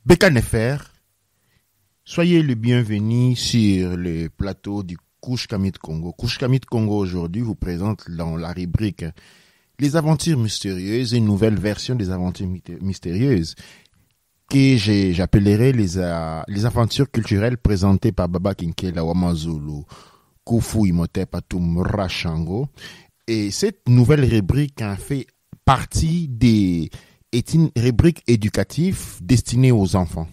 Bekanefer, soyez le bienvenu sur le plateau du Kushkamit Congo. Kushkamit Congo aujourd'hui vous présente dans la rubrique Les aventures mystérieuses, une nouvelle version des aventures mystérieuses que j'appellerai les aventures culturelles présentées par Baba Kinkela Wamazulu, Kufu Imhotep Atum Rashango. Et cette nouvelle rubrique en fait partie est une rubrique éducative destinée aux enfants.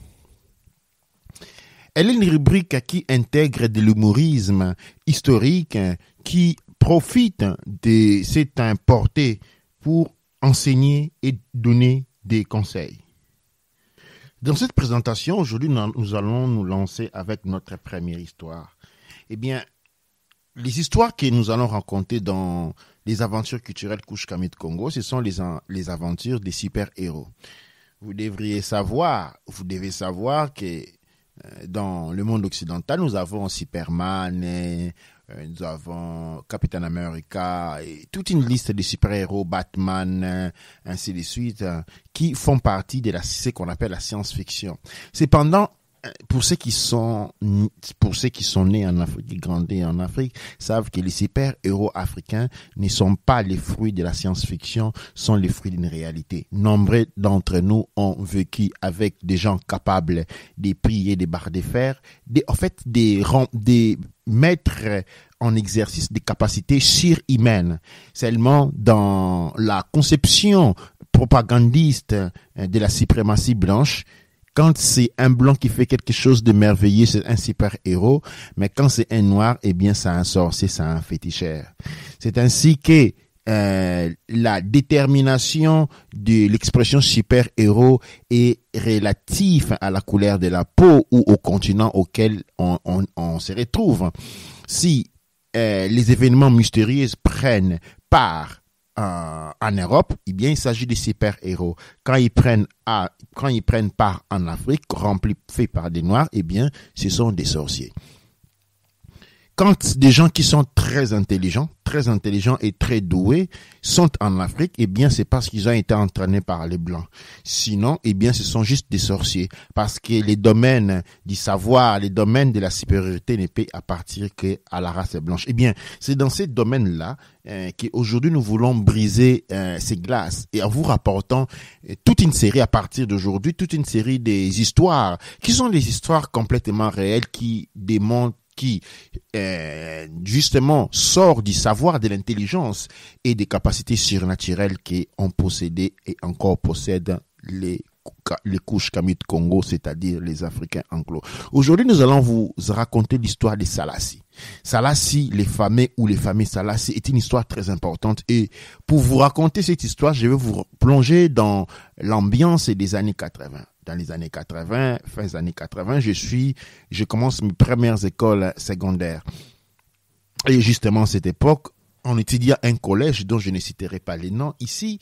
Elle est une rubrique qui intègre de l'humorisme historique qui profite de cette portée pour enseigner et donner des conseils. Dans cette présentation, aujourd'hui, nous allons nous lancer avec notre première histoire. Eh bien, les histoires que nous allons raconter dans les aventures culturelles Kushkamit Congo, ce sont les aventures des super-héros. Vous devez savoir que dans le monde occidental, nous avons Superman, nous avons Captain America, et toute une liste de super-héros, Batman, ainsi de suite, qui font partie de ce qu'on appelle la science-fiction. Cependant, pour ceux qui sont nés en Afrique, qui grandissent en Afrique, savent que les super-héros africains ne sont pas les fruits de la science-fiction, sont les fruits d'une réalité. Nombreux d'entre nous ont vécu avec des gens capables de plier des barres de fer, des mettre en exercice des capacités surhumaines. Seulement dans la conception propagandiste de la suprématie blanche, quand c'est un blanc qui fait quelque chose de merveilleux, c'est un super-héros. Mais quand c'est un noir, eh bien, c'est un sorcier, c'est un féticheur. C'est ainsi que la détermination de l'expression super-héros est relative à la couleur de la peau ou au continent auquel on se retrouve. Si les événements mystérieux prennent part en Europe, eh bien, il s'agit des super-héros. Quand ils prennent part en Afrique, fait par des Noirs, eh bien, ce sont des sorciers. Quand des gens qui sont très intelligents et très doués sont en Afrique, eh bien, c'est parce qu'ils ont été entraînés par les Blancs. Sinon, eh bien, ce sont juste des sorciers. Parce que les domaines du savoir, les domaines de la supériorité ne peuvent appartenir qu'à la race blanche. Eh bien, c'est dans ces domaines-là qu'aujourd'hui nous voulons briser ces glaces et en vous rapportant toute une série à partir d'aujourd'hui, toute une série des histoires qui sont des histoires complètement réelles qui démontrent justement sort du savoir, de l'intelligence et des capacités surnaturelles qu'ont possédé et encore possèdent les Kushkamit Congo, c'est-à-dire les Africains anglo. Aujourd'hui, nous allons vous raconter l'histoire des Salassi. Salassi, les familles Salassi est une histoire très importante et pour vous raconter cette histoire, je vais vous plonger dans l'ambiance des années 80. Dans les années 80, fin des années 80, je commence mes premières écoles secondaires. Et justement, à cette époque, on étudiait à un collège dont je ne citerai pas les noms. Ici,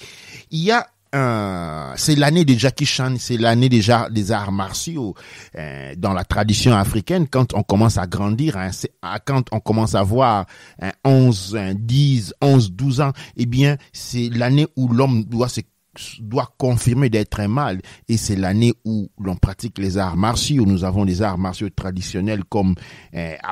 il y a c'est l'année de Jackie Chan, c'est l'année des arts martiaux dans la tradition africaine. Quand on commence à grandir, quand on commence à voir 10, 11, 12 ans, eh bien, c'est l'année où l'homme doit confirmer d'être un mâle et c'est l'année où l'on pratique les arts martiaux. Nous avons des arts martiaux traditionnels comme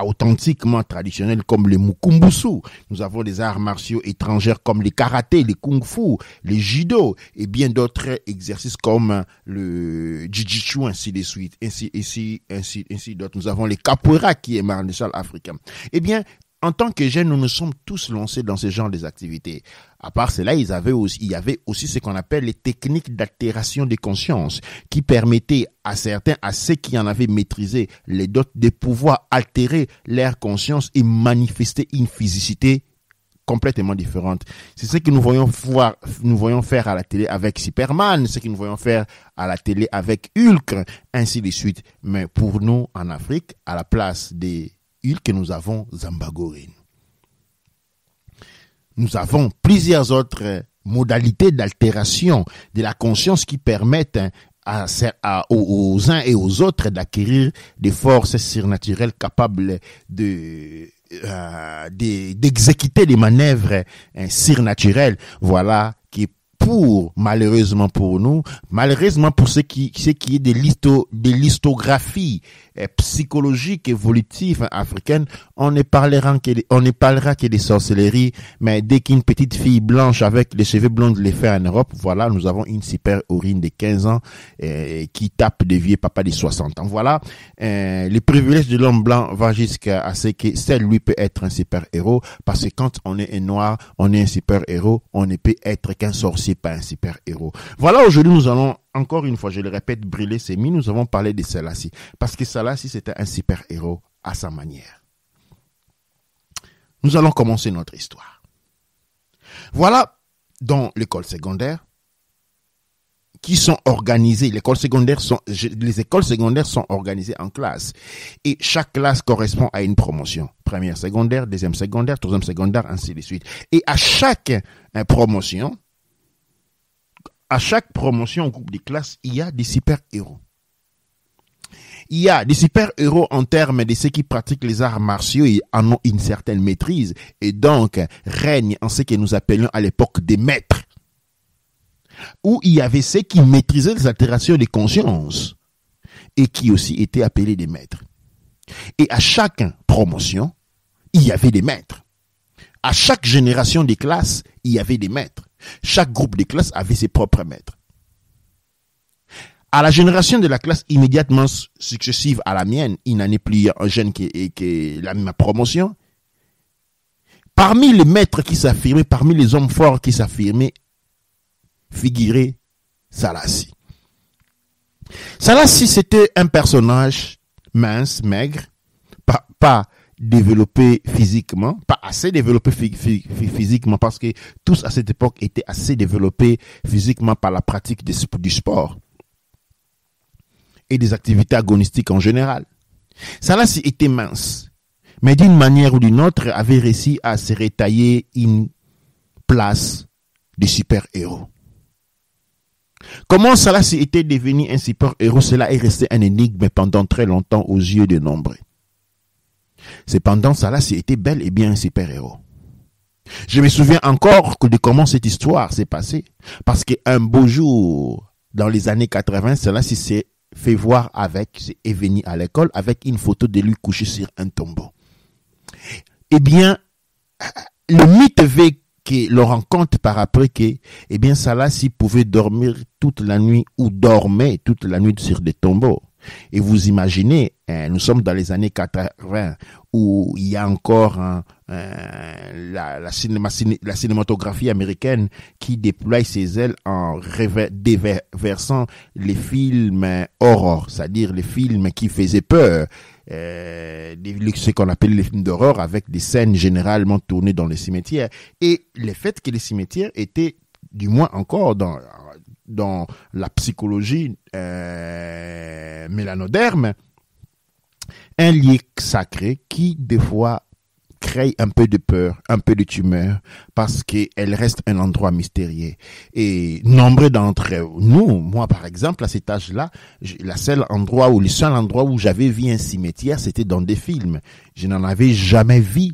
authentiquement traditionnels comme le mukumbusu. Nous avons des arts martiaux étrangers comme les karaté, les kung-fu, les judo et bien d'autres exercices comme le jiu-jitsu ainsi de suite, ainsi d'autres. Nous avons les capoeira qui est martial africain. Eh bien, en tant que jeunes, nous nous sommes tous lancés dans ce genre d'activités. À part cela, il y avait aussi ce qu'on appelle les techniques d'altération des consciences qui permettaient à ceux qui en avaient maîtrisé les dots de pouvoir altérer leur conscience et manifester une physicité complètement différente. C'est ce que nous voyons faire à la télé avec Superman, ce que nous voyons faire à la télé avec Hulk, ainsi de suite. Mais pour nous, en Afrique, à la place des que nous avons Zambagorine. Nous avons plusieurs autres modalités d'altération de la conscience qui permettent aux uns et aux autres d'acquérir des forces surnaturelles capables d'exécuter des manœuvres surnaturelles. Voilà qui malheureusement pour nous, malheureusement pour ce qui est des lithographies psychologiques évolutives africaines, on ne parlera que des sorcelleries, mais dès qu'une petite fille blanche avec les cheveux blonds les fait en Europe, voilà, nous avons une super héroïne de 15 ans qui tape des vieux papas de 60 ans. Voilà, les privilèges de l'homme blanc va jusqu'à ce que seul lui peut être un super héros, parce que quand on est un noir, on est un super héros, on ne peut être qu'un sorcier, pas un super héros. Voilà, aujourd'hui nous allons encore une fois, je le répète, brûler ces mythes. Nous avons parlé de Selassie, parce que Selassie c'était un super héros à sa manière. Nous allons commencer notre histoire. Voilà, dans l'école secondaire, qui sont organisées. Les écoles secondaires sont organisées en classes. Et chaque classe correspond à une promotion. Première secondaire, deuxième secondaire, troisième secondaire, ainsi de suite. Et à chaque promotion au groupe de classe, il y a des super-héros. Il y a des super-héros en termes de ceux qui pratiquent les arts martiaux et en ont une certaine maîtrise. Et donc, règne en ce que nous appelions à l'époque des maîtres. Où il y avait ceux qui maîtrisaient les altérations des consciences et qui aussi étaient appelés des maîtres. Et à chaque promotion, il y avait des maîtres. À chaque génération des classes, il y avait des maîtres. Chaque groupe de classe avait ses propres maîtres. À la génération de la classe immédiatement successive à la mienne, il n'en est plus un jeune qui ma promotion. Parmi les maîtres qui s'affirmaient, parmi les hommes forts qui s'affirmaient, figurait Selassie. Selassie, c'était un personnage mince, maigre, pas développé physiquement, pas assez développé physiquement, parce que tous à cette époque étaient assez développés physiquement par la pratique du sport et des activités agonistiques en général. Selassie était mince, mais d'une manière ou d'une autre avait réussi à se retailler une place de super-héros. Comment Selassie était devenu un super-héros, cela est resté un énigme pendant très longtemps aux yeux de nombreux. Cependant, Selassie était bel et bien un super-héros. Je me souviens encore de comment cette histoire s'est passée. Parce qu'un beau jour, dans les années 80, Selassie s'est fait voir est venu à l'école avec une photo de lui couché sur un tombeau. Eh bien, le mythe veut que l'on rencontre par après que, eh bien, Selassie pouvait dormir toute la nuit ou dormait toute la nuit sur des tombeaux. Et vous imaginez, nous sommes dans les années 80 où il y a encore la cinématographie américaine qui déploie ses ailes en déversant les films horror, c'est-à-dire les films qui faisaient peur, ce qu'on appelle les films d'horreur avec des scènes généralement tournées dans les cimetières. Et le fait que les cimetières étaient, du moins encore dans la psychologie mélanoderme, un lieu sacré qui, des fois, crée un peu de peur, un peu de tumeur, parce qu'elle reste un endroit mystérieux. Et nombreux d'entre nous, moi par exemple, à cet âge-là, le seul endroit où j'avais vu un cimetière, c'était dans des films. Je n'en avais jamais vu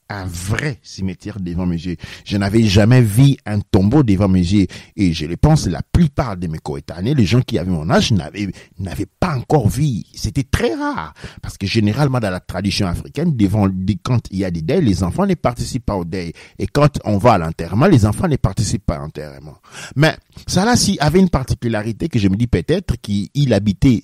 un vrai cimetière devant mes yeux. Je n'avais jamais vu un tombeau devant mes yeux. Et je le pense, la plupart de mes coétanés, les gens qui avaient mon âge, n'avaient pas encore vu. C'était très rare. Parce que généralement, dans la tradition africaine, quand il y a des deuils, les enfants ne participent pas au deuil. Et quand on va à l'enterrement, les enfants ne participent pas à l'enterrement. Mais Selassie avait une particularité que je me dis peut-être qu'il habitait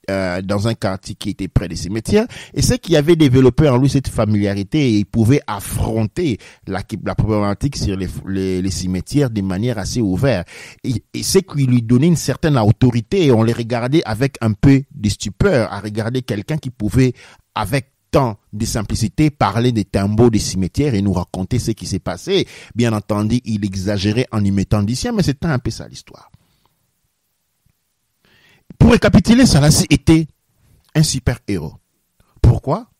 dans un quartier qui était près des cimetières, et c'est qu'il avait développé en lui cette familiarité et il pouvait affronter la problématique sur les cimetières de manière assez ouverte. Et c'est qu'il lui donnait une certaine autorité et on les regardait avec un peu de stupeur, à regarder quelqu'un qui pouvait, avec tant de simplicité, parler des tombeaux des cimetières et nous raconter ce qui s'est passé. Bien entendu, il exagérait en y mettant du sien, mais c'était un peu ça l'histoire. Pour récapituler, Selassie était un super-héros. Pourquoi?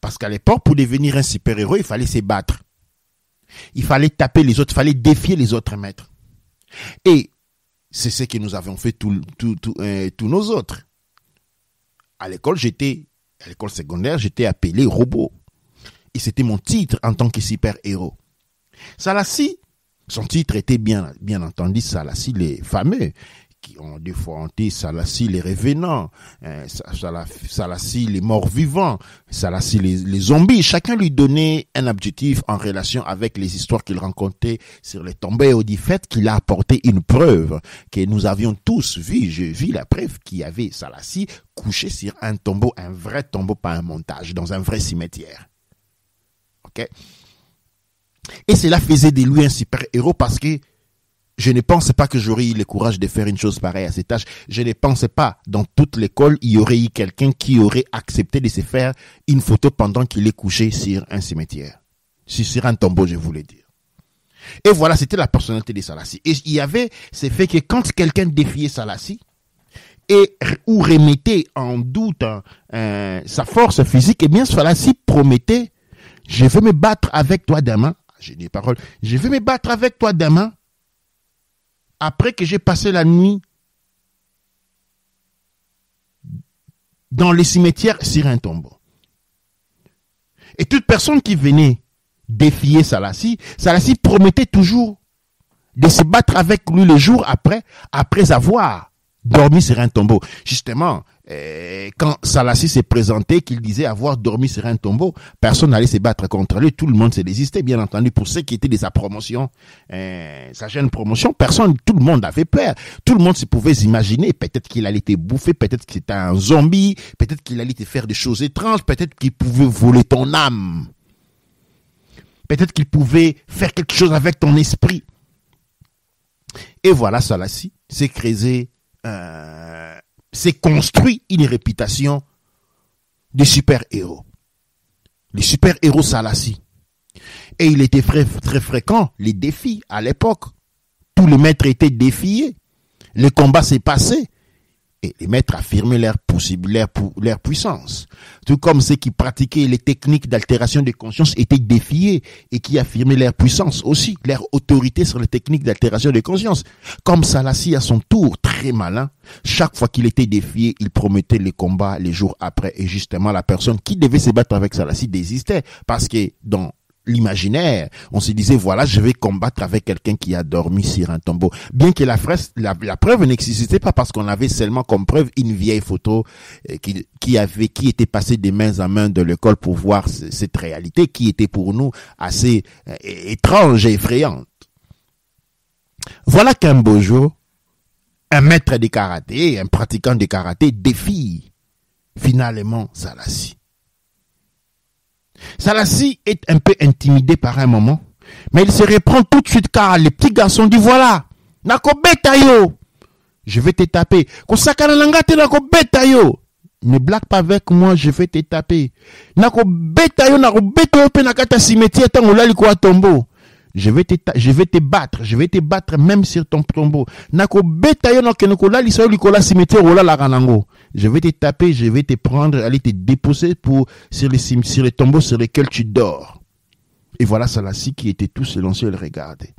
Parce qu'à l'époque, pour devenir un super-héros, il fallait se battre. Il fallait taper les autres, il fallait défier les autres maîtres. Et c'est ce que nous avons fait tous nos autres. À l'école secondaire, j'étais appelé robot. Et c'était mon titre en tant que super-héros. Selassie Son titre était bien entendu Salassi les fameux, qui ont des fois hanté Salassi les revenants, Salassi les morts vivants, Salassi les zombies. Chacun lui donnait un objectif en relation avec les histoires qu'il rencontrait sur les tombeaux, du fait qu'il a apporté une preuve que nous avions tous vu. J'ai vu la preuve qu'il y avait Salassi couché sur un tombeau, un vrai tombeau, pas un montage, dans un vrai cimetière. Ok? Et cela faisait de lui un super-héros parce que je ne pensais pas que j'aurais eu le courage de faire une chose pareille à cet âge. Je ne pensais pas, dans toute l'école, il y aurait eu quelqu'un qui aurait accepté de se faire une photo pendant qu'il est couché sur un cimetière. Sur un tombeau, je voulais dire. Et voilà, c'était la personnalité de Salassi. Et il y avait ce fait que quand quelqu'un défiait Salassi, ou remettait en doute sa force physique, eh bien, Salassi promettait, je vais me battre avec toi demain. J'ai des paroles. Je vais me battre avec toi demain après que j'ai passé la nuit dans les cimetières sur un tombeau. Et toute personne qui venait défier Salassi promettait toujours de se battre avec lui le jour après avoir dormi sur un tombeau. Justement, quand Salassi s'est présenté, qu'il disait avoir dormi sur un tombeau, personne n'allait se battre contre lui, tout le monde se désistait, bien entendu, pour ceux qui étaient de sa promotion, sa jeune promotion, tout le monde avait peur, tout le monde se pouvait imaginer, peut-être qu'il allait te bouffer, peut-être qu'il était un zombie, peut-être qu'il allait te faire des choses étranges, peut-être qu'il pouvait voler ton âme, peut-être qu'il pouvait faire quelque chose avec ton esprit. Et voilà, Salassi s'est créé, s'est construit une réputation de super-héros. Les super-héros Salassi. Et il était très fréquent, les défis à l'époque. Tous les maîtres étaient défiés. Le combat s'est passé. Et les maîtres affirmaient leur puissance. Tout comme ceux qui pratiquaient les techniques d'altération de conscience étaient défiés et qui affirmaient leur puissance aussi, leur autorité sur les techniques d'altération de conscience. Comme Salassi à son tour, très malin, chaque fois qu'il était défié, il promettait les combats les jours après. Et justement, la personne qui devait se battre avec Salassi désistait parce que dans l'imaginaire, on se disait, voilà, je vais combattre avec quelqu'un qui a dormi sur un tombeau. Bien que la preuve n'existait pas parce qu'on avait seulement comme preuve une vieille photo qui était passée de main en main de l'école pour voir cette réalité qui était pour nous assez étrange et effrayante. Voilà qu'un beau jour, un maître de karaté, un pratiquant de karaté défie finalement Salassi. Salassi est un peu intimidé par un moment, mais il se reprend tout de suite car le petit garçon dit voilà, nako beta yo, je vais te taper. Kosakana langate nako beta yo, ne blague pas avec moi, je vais te taper. Nako beta yo pe nakata cimetière tango lali ko tombeau. Je vais te battre même sur ton tombeau. Nako beta yo nako lali so likola cimetière ola la ranango. Je vais te taper, je vais te prendre, aller te déposer sur les tombeaux sur lesquels tu dors. Et voilà Salassi qui était tout silencieux et le regardait.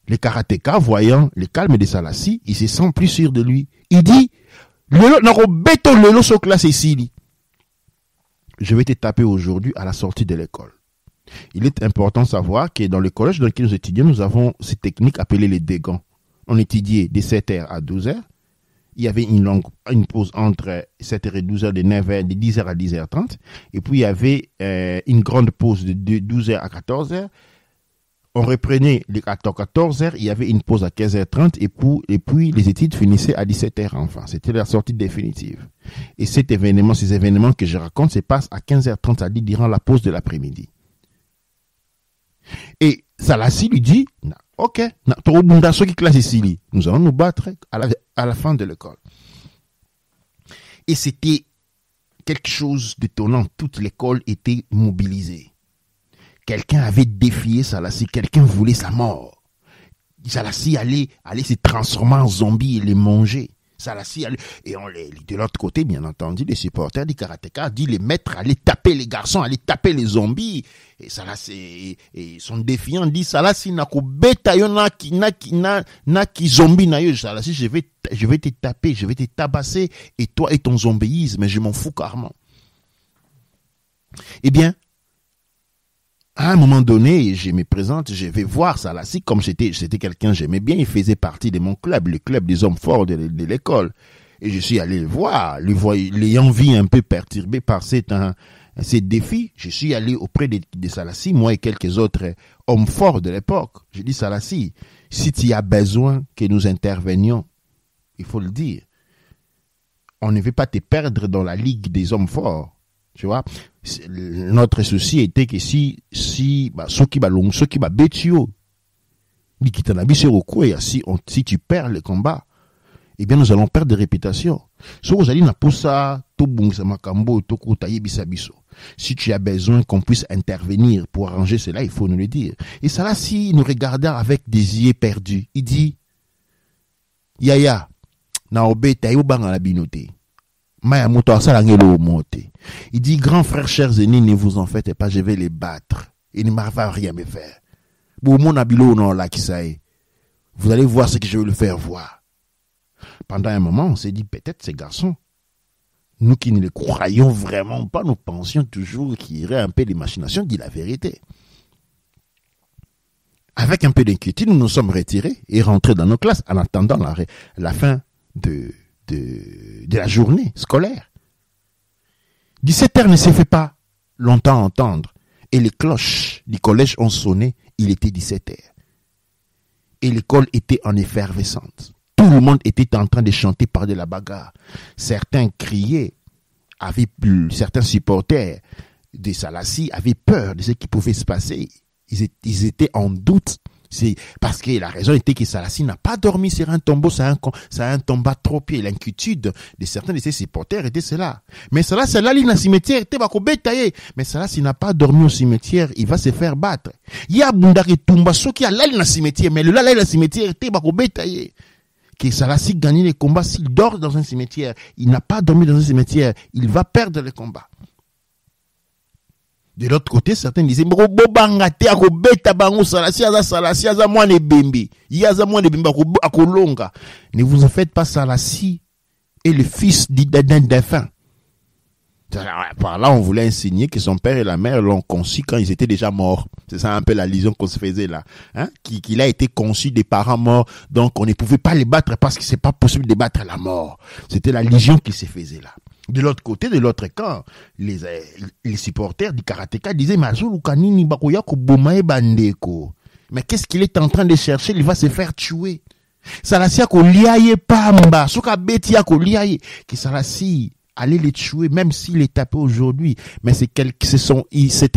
Les karatékas, voyant le calme de Salassi, ils se sentent plus sûrs de lui. Il dit, lelo so classe ici. Je vais te taper aujourd'hui à la sortie de l'école. Il est important de savoir que dans le collège dans lequel nous étudions, nous avons cette technique appelée les dégans. On étudiait de 7h à 12h. Il y avait une pause entre 7h et 12h, de 9h, de 10h à 10h30. Et puis, il y avait une grande pause de 12h à 14h. On reprenait à 14h, il y avait une pause à 15h30. Et puis, les études finissaient à 17h enfin. C'était la sortie définitive. Et ces événements que je raconte se passent à 15h30, c'est-à-dire durant la pause de l'après-midi. Et Salassi lui dit, ok, nous allons nous battre à la fin de l'école. Et c'était quelque chose d'étonnant. Toute l'école était mobilisée. Quelqu'un avait défié Salassi, quelqu'un voulait sa mort. Salassi allait se transformer en zombie et les manger. Salassi allait, et de l'autre côté, bien entendu, les supporters du karatéka dit les maîtres allaient taper les garçons, allaient taper les zombies. Et Salassi, et son défiant dit Salassi nako beta yo na ki zombie na yo. Salassi, je vais te taper, je vais te tabasser, et toi et ton zombieisme, je m'en fous carrément. Eh bien, À un moment donné, je me présente, je vais voir Salassi, comme c'était quelqu'un que j'aimais bien, il faisait partie de mon club, le club des hommes forts de l'école. Et je suis allé le voir, l'ayant vu un peu perturbé par ces défis, je suis allé auprès de Salassi, moi et quelques autres hommes forts de l'époque. Je dis, Salassi, si tu as besoin que nous intervenions, il faut le dire. On ne veut pas te perdre dans la ligue des hommes forts. Tu vois, notre souci était que si tu perds le combat, eh bien nous allons perdre de réputation. Si tu as besoin qu'on puisse intervenir pour arranger cela, il faut nous le dire. Et Salassi nous regardait avec des yeux perdus. Il dit, Yaya, naobe tayo banga la binote. Il dit, grand frère, chers aînés, ne vous en faites pas, je vais les battre. Il ne va rien me faire. Vous allez voir ce que je vais le faire voir. Pendant un moment, on s'est dit, peut-être ces garçons, nous qui ne les croyons vraiment pas, nous pensions toujours qu'il y aurait un peu d'imagination, dit la vérité. Avec un peu d'inquiétude, nous nous sommes retirés et rentrés dans nos classes en attendant la fin de la journée scolaire. 17h ne se fait pas longtemps entendre et les cloches du collège ont sonné, il était 17h. Et l'école était en effervescence. Tout le monde était en train de chanter par de la bagarre. Certains criaient, certains supporters de Salassi avaient peur de ce qui pouvait se passer. Ils étaient en doute. C'est parce que la raison était que Salassi n'a pas dormi sur un tombeau, ça a un tombeau trop pied. L'inquiétude de certains de ses supporters était cela. Mais Salassi est allé dans le cimetière, mais Salassi n'a pas dormi au cimetière, il va se faire battre. Il y a Bundari Tumbaso qui a allé dans le cimetière, mais le là, dans le cimetière, que Salassi gagne les combats s'il dort dans un cimetière. Il n'a pas dormi dans un cimetière, il va perdre le combat. De l'autre côté, certains disaient, ne vous en faites pas, Salassi est le fils d'un défunt. Par là, on voulait insinuer que son père et la mère l'ont conçu quand ils étaient déjà morts. C'est ça un peu la liaison qu'on se faisait là. Qu'il a été conçu des parents morts, donc on ne pouvait pas les battre parce que c'est pas possible de battre la mort. C'était la légion qui se faisait là. De l'autre côté, de l'autre camp, les supporters du karatéka disaient, mais qu'est-ce qu'il est en train de chercher? Il va se faire tuer. Salassi Salassi allait les tuer, même s'il est tapé aujourd'hui. Mais c'est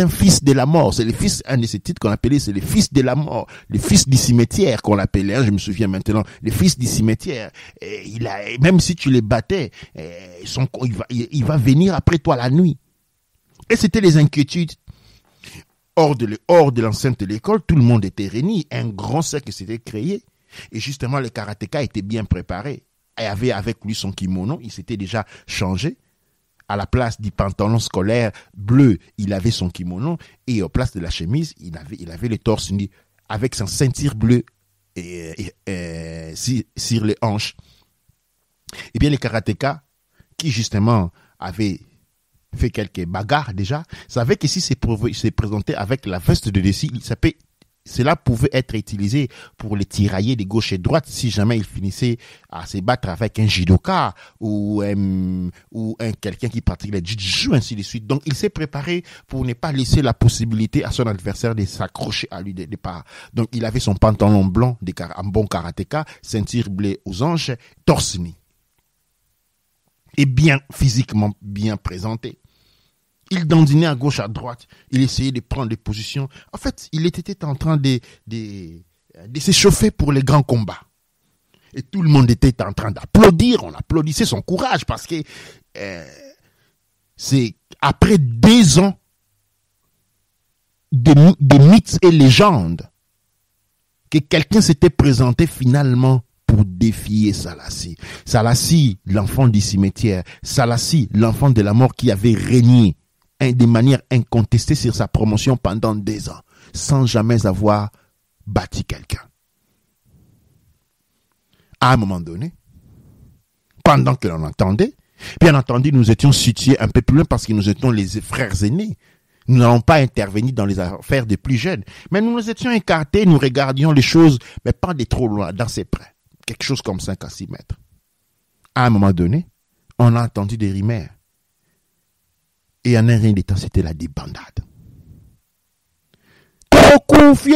un fils de la mort. C'est le fils, un de ces titres qu'on appelait, c'est le fils de la mort. Le fils du cimetière qu'on l'appelait, je me souviens maintenant. Le fils du cimetière. Et même si tu les battais, il va venir après toi la nuit. Et c'était les inquiétudes. Hors de l'enceinte de l'école, tout le monde était réuni. Un grand cercle s'était créé. Et justement, le karatéka était bien préparé. Il avait avec lui son kimono, il s'était déjà changé. À la place du pantalon scolaire bleu, il avait son kimono. Et en place de la chemise, il avait le torse nu avec son ceinture bleue sur les hanches. Eh bien, les karatékas, qui justement avaient fait quelques bagarres déjà, savaient que si c'est présenté avec la veste de dessus, cela pouvait être utilisé pour les tirailler de gauche et de droite si jamais il finissait à se battre avec un judoka ou quelqu'un qui pratique le jiu-jitsu, ainsi de suite. Donc, il s'est préparé pour ne pas laisser la possibilité à son adversaire de s'accrocher à lui de départ. Donc, il avait son pantalon blanc, un bon karatéka, ceinture bleue aux hanches, torse nu. Et bien, physiquement bien présenté. Il dandinait à gauche, à droite. Il essayait de prendre des positions. En fait, il était en train de s'échauffer pour les grands combats. Et tout le monde était en train d'applaudir. On applaudissait son courage parce que c'est après 2 ans de mythes et légendes que quelqu'un s'était présenté finalement pour défier Salassi. Salassi, l'enfant du cimetière. Salassi, l'enfant de la mort qui avait régné de manière incontestée sur sa promotion pendant 2 ans, sans jamais avoir battu quelqu'un. À un moment donné, pendant que l'on entendait, bien entendu, nous étions situés un peu plus loin parce que nous étions les frères aînés. Nous n'allons pas intervenir dans les affaires des plus jeunes. Mais nous nous étions écartés, nous regardions les choses, mais pas de trop loin, d'assez près. Quelque chose comme 5 à 6 mètres. À un moment donné, on a entendu des rumeurs. Et en un rien de temps, c'était la débandade. Tokufi,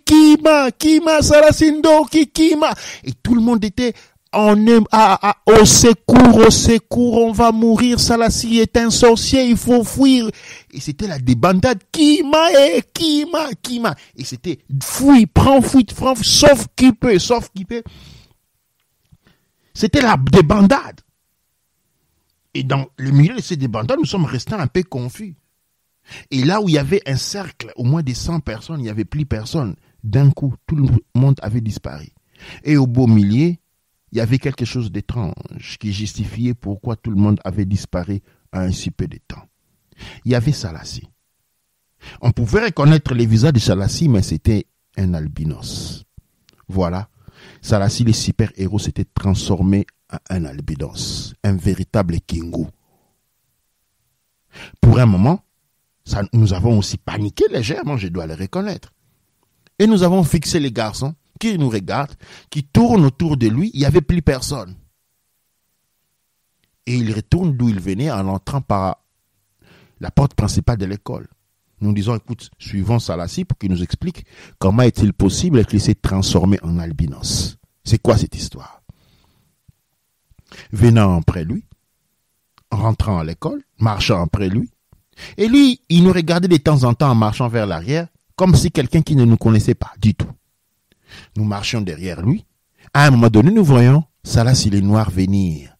Kima, Sarasindo, Kima. Et tout le monde était au secours, on va mourir, Salassi est un sorcier, il faut fuir. Et c'était la débandade, Kima. Et c'était, fuis, sauf qui peut. C'était la débandade. Et dans le milieu de ces débandades, nous sommes restés un peu confus. Et là où il y avait un cercle, au moins de 100 personnes, il n'y avait plus personne. D'un coup, tout le monde avait disparu. Et au beau milieu, il y avait quelque chose d'étrange qui justifiait pourquoi tout le monde avait disparu à un si peu de temps. Il y avait Salassi. On pouvait reconnaître les visages de Salassi, mais c'était un albinos. Voilà. Salassi, le super-héros, s'était transformé en un albinos, un véritable Kingu. Pour un moment, nous avons aussi paniqué légèrement, je dois le reconnaître. Et nous avons fixé les garçons qui nous regardent, qui tournent autour de lui, il n'y avait plus personne. Et il retourne d'où il venait en entrant par la porte principale de l'école. Nous disons, écoute, suivons Salassi pour qu'il nous explique comment est-il possible qu'il s'est transformé en albinos. C'est quoi cette histoire? Venant après lui, rentrant à l'école, marchant après lui, et lui, il nous regardait de temps en temps en marchant vers l'arrière, comme si quelqu'un qui ne nous connaissait pas du tout. Nous marchions derrière lui. À un moment donné, nous voyons Salassi les Noirs venir.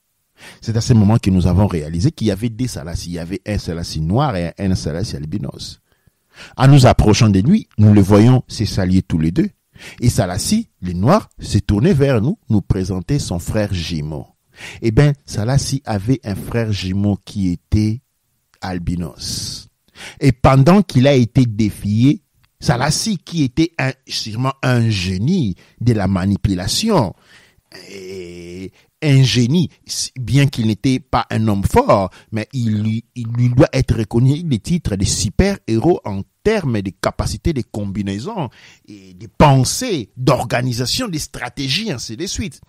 C'est à ce moment que nous avons réalisé qu'il y avait deux Salassi. Il y avait un Salassi noir et un Salassi albinos. En nous approchant de lui, nous le voyons se saluer tous les deux. Et Salassi, les Noirs, s'est tourné vers nous, nous présentait son frère jumeau. Eh bien, Salassi avait un frère jumeau qui était albinos. Et pendant qu'il a été défié, Salassi, qui était sûrement un génie de la manipulation, un génie, bien qu'il n'était pas un homme fort, mais il lui doit être reconnu des titres de super-héros en termes de capacités de combinaison, et de pensée, d'organisation, de stratégie, ainsi de suite.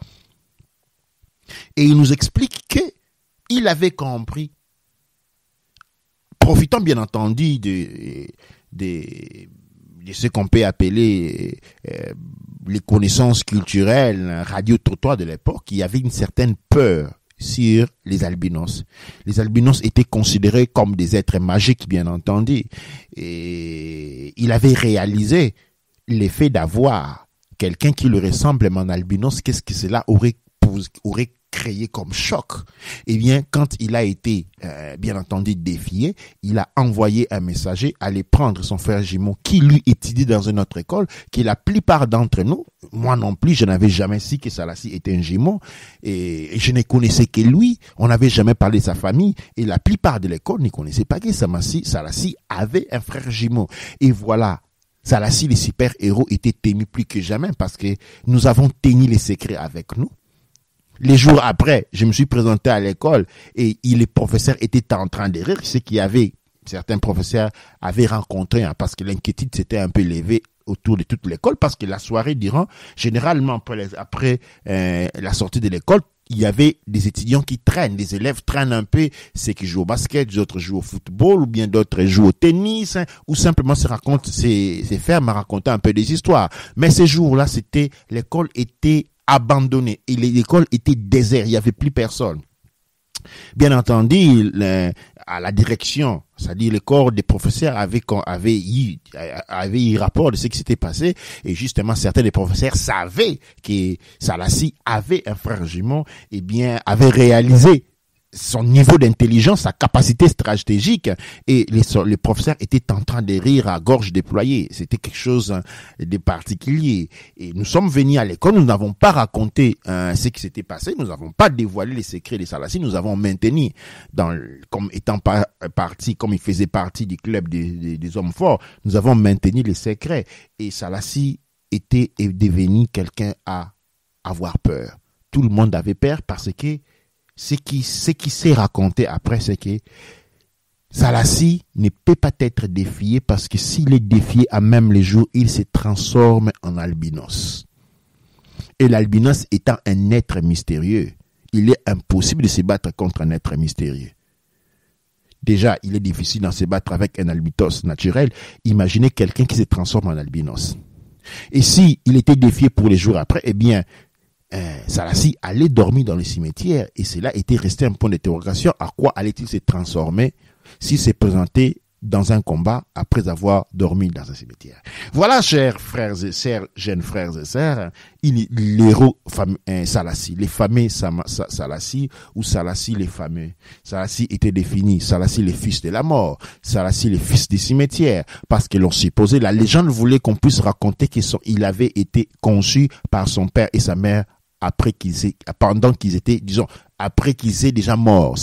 Et il nous explique qu'il avait compris, profitant bien entendu de ce qu'on peut appeler les connaissances culturelles, radio-trottoir de l'époque, il y avait une certaine peur sur les albinos. Les albinos étaient considérés comme des êtres magiques, bien entendu. Et il avait réalisé l'effet d'avoir quelqu'un qui lui ressemble en albinos, qu'est-ce que cela aurait créé comme choc. Eh bien, quand il a été, bien entendu, défié, il a envoyé un messager aller prendre son frère jumeau qui lui étudie dans une autre école, que la plupart d'entre nous, moi non plus, je n'avais jamais su que Salassi était un jumeau, et je ne connaissais que lui, on n'avait jamais parlé de sa famille, et la plupart de l'école ne connaissait pas que Salassi avait un frère jumeau. Et voilà, Salassi, les super-héros, étaient témus plus que jamais parce que nous avons tenu les secrets avec nous. Les jours après, je me suis présenté à l'école et les professeurs étaient en train de rire. C'est qu'il y avait, certains professeurs avaient rencontré, parce que l'inquiétude s'était un peu levée autour de toute l'école, parce que la soirée durant, généralement après la sortie de l'école, il y avait des étudiants qui traînent, des élèves traînent un peu, ceux qui jouent au basket, d'autres jouent au football, ou bien d'autres jouent au tennis, ou simplement se faire me raconter un peu des histoires. Mais ces jours-là, l'école était abandonnée et l'école était déserte, il n'y avait plus personne. Bien entendu, à la direction, c'est-à-dire le corps des professeurs avait eu rapport de ce qui s'était passé, et justement certains des professeurs savaient que Salassi avait un frère jumeau, et bien avait réalisé son niveau d'intelligence, sa capacité stratégique, et les professeurs étaient en train de rire à gorge déployée. C'était quelque chose de particulier. Et nous sommes venus à l'école, nous n'avons pas raconté ce qui s'était passé, nous n'avons pas dévoilé les secrets de Salassi, nous avons maintenu comme étant partie, comme il faisait partie du club des hommes forts, nous avons maintenu les secrets. Et Salassi est devenu quelqu'un à avoir peur. Tout le monde avait peur parce que ce qui s'est raconté après, c'est que Salassi ne peut pas être défié parce que s'il est défié à même les jours, il se transforme en albinos. Et l'albinos étant un être mystérieux, il est impossible de se battre contre un être mystérieux. Déjà, il est difficile de se battre avec un albinos naturel. Imaginez quelqu'un qui se transforme en albinos. Et si il était défié pour les jours après, eh bien, Salassi allait dormir dans le cimetière et cela était resté un point d'interrogation. À quoi allait-il se transformer s'il s'est présenté dans un combat après avoir dormi dans un cimetière? Voilà, chers frères et sœurs, jeunes frères et sœurs, l'héros Salassi, les fameux Salassi ou Salassi les fameux. Salassi était défini, Salassi le fils de la mort, Salassi le fils du cimetière, parce que l'on supposait, la légende voulait qu'on puisse raconter qu'il avait été conçu par son père et sa mère pendant qu'ils étaient, disons, après qu'ils étaient déjà morts,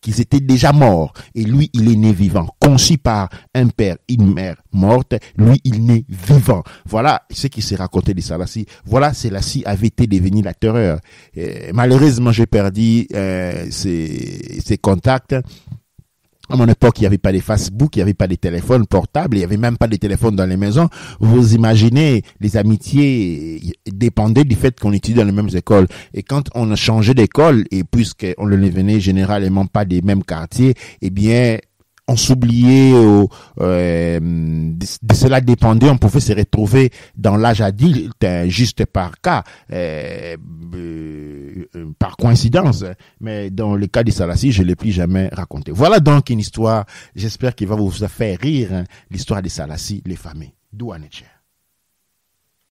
qu'ils étaient déjà morts, et lui, il est né vivant, conçu par un père, une mère morte, lui, il est né vivant. Voilà ce qui s'est raconté de Salassi. Voilà, Salassi avait été devenu la terreur. Malheureusement, j'ai perdu ses contacts. À mon époque, il n'y avait pas de Facebook, il n'y avait pas de téléphone portable, il n'y avait même pas de téléphone dans les maisons. Vous imaginez, les amitiés dépendaient du fait qu'on étudiait dans les mêmes écoles. Et quand on a changé d'école, et puisqu'on ne venait généralement pas des mêmes quartiers, eh bien, on s'oubliait, de cela dépendait, on pouvait se retrouver dans l'âge adulte juste par cas, par coïncidence. Mais dans le cas de Salassi, je ne l'ai plus jamais raconté. Voilà donc une histoire, j'espère qu'il va vous faire rire, l'histoire de Salassi, les familles. Douaneche.